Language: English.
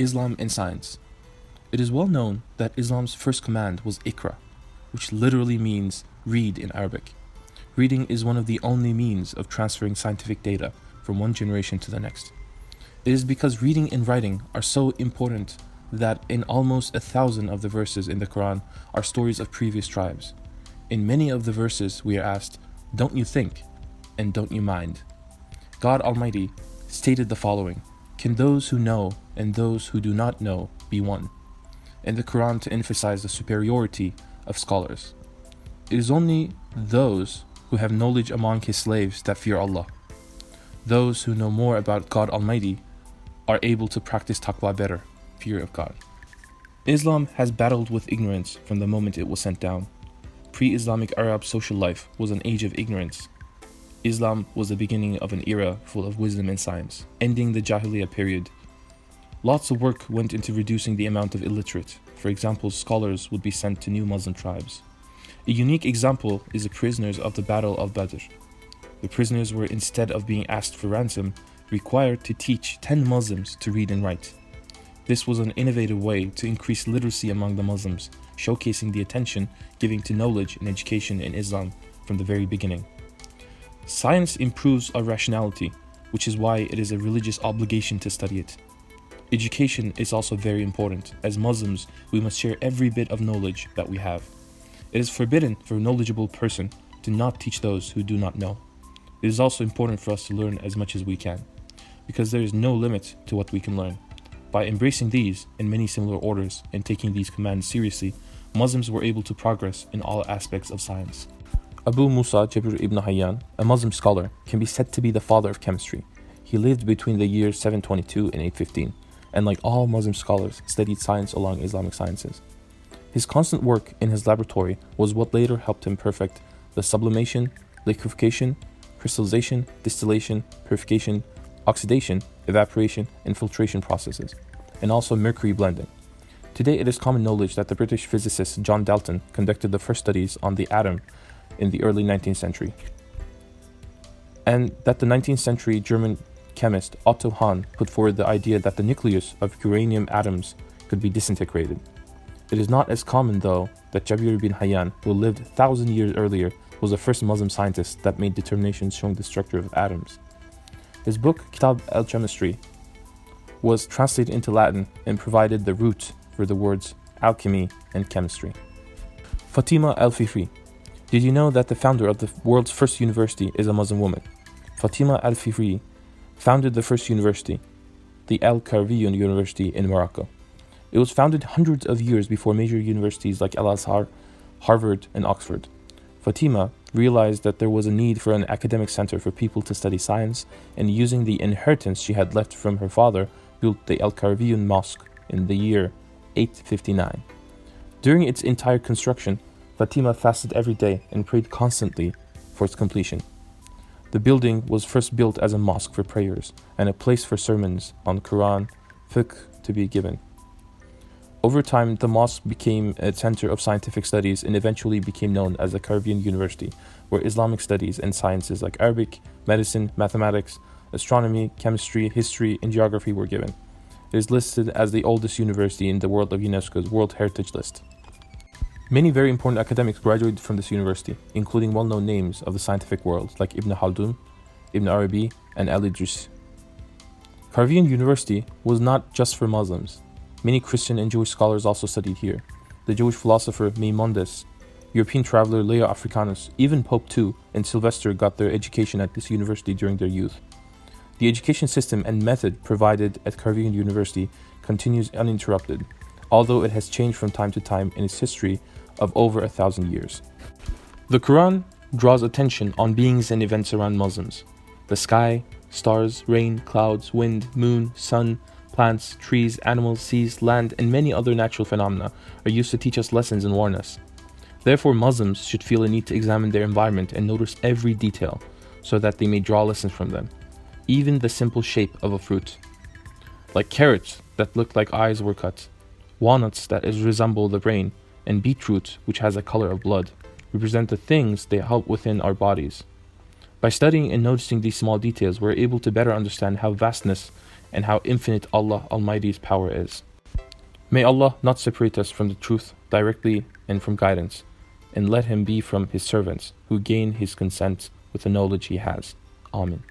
Islam and science. It is well known that Islam's first command was Iqra, which literally means read in Arabic. Reading is one of the only means of transferring scientific data from one generation to the next. It is because reading and writing are so important that in almost 1,000 of the verses in the Quran are stories of previous tribes. In many of the verses we are asked, "Don't you think? And don't you mind?" God Almighty stated the following: "Can those who know and those who do not know be one?" In the Quran to emphasize the superiority of scholars. It is only those who have knowledge among his slaves that fear Allah. Those who know more about God Almighty are able to practice taqwa better, fear of God. Islam has battled with ignorance from the moment it was sent down. Pre-Islamic Arab social life was an age of ignorance. Islam was the beginning of an era full of wisdom and science, ending the Jahiliyyah period. Lots of work went into reducing the amount of illiterate. For example, scholars would be sent to new Muslim tribes. A unique example is the prisoners of the Battle of Badr. The prisoners were, instead of being asked for ransom, required to teach 10 Muslims to read and write. This was an innovative way to increase literacy among the Muslims, showcasing the attention given to knowledge and education in Islam from the very beginning. Science improves our rationality, which is why it is a religious obligation to study it. Education is also very important. As Muslims, we must share every bit of knowledge that we have. It is forbidden for a knowledgeable person to not teach those who do not know. It is also important for us to learn as much as we can, because there is no limit to what we can learn. By embracing these and many similar orders and taking these commands seriously, Muslims were able to progress in all aspects of science. Abu Musa Jabir ibn Hayyan, a Muslim scholar, can be said to be the father of chemistry. He lived between the years 722 and 815, and like all Muslim scholars, studied science along Islamic sciences. His constant work in his laboratory was what later helped him perfect the sublimation, liquefaction, crystallization, distillation, purification, oxidation, evaporation, and filtration processes, and also mercury blending. Today it is common knowledge that the British physicist John Dalton conducted the first studies on the atom in the early 19th century, and that the 19th century German chemist Otto Hahn put forward the idea that the nucleus of uranium atoms could be disintegrated. It is not as common, though, that Jabir bin Hayyan, who lived 1,000 years earlier, was the first Muslim scientist that made determinations showing the structure of atoms. His book, Kitab al-Chemistry, was translated into Latin and provided the root for the words alchemy and chemistry. Fatima AlFiri. Did you know that the founder of the world's first university is a Muslim woman? Fatima AlFiri founded the first university, the Al-Karawiyyin University in Morocco. It was founded hundreds of years before major universities like Al-Azhar, Harvard, and Oxford. Fatima realized that there was a need for an academic center for people to study science, and using the inheritance she had left from her father, built the Al-Karawiyyin Mosque in the year 859. During its entire construction, Fatima fasted every day and prayed constantly for its completion. The building was first built as a mosque for prayers and a place for sermons on Quran, fiqh to be given. Over time, the mosque became a center of scientific studies and eventually became known as the Karawiyyin University, where Islamic studies and sciences like Arabic, medicine, mathematics, astronomy, chemistry, history, and geography were given. It is listed as the oldest university in the world of UNESCO's World Heritage List. Many very important academics graduated from this university, including well-known names of the scientific world like Ibn Khaldun, Ibn Arabi, and Al-Idrisi. Karawiyyin University was not just for Muslims. Many Christian and Jewish scholars also studied here. The Jewish philosopher Maimonides, European traveler Leo Africanus, even Pope II and Sylvester got their education at this university during their youth. The education system and method provided at Karawiyyin University continues uninterrupted, although it has changed from time to time in its history of over 1,000 years. The Quran draws attention on beings and events around Muslims. The sky, stars, rain, clouds, wind, moon, sun, plants, trees, animals, seas, land, and many other natural phenomena are used to teach us lessons and warn us. Therefore, Muslims should feel a need to examine their environment and notice every detail so that they may draw lessons from them. Even the simple shape of a fruit, like carrots that look like eyes were cut, walnuts that resemble the brain, and beetroot, which has a color of blood, represent the things they help within our bodies. By studying and noticing these small details, we're able to better understand how vastness and how infinite Allah Almighty's power is. May Allah not separate us from the truth directly and from guidance, and let Him be from His servants who gain His consent with the knowledge He has. Amen.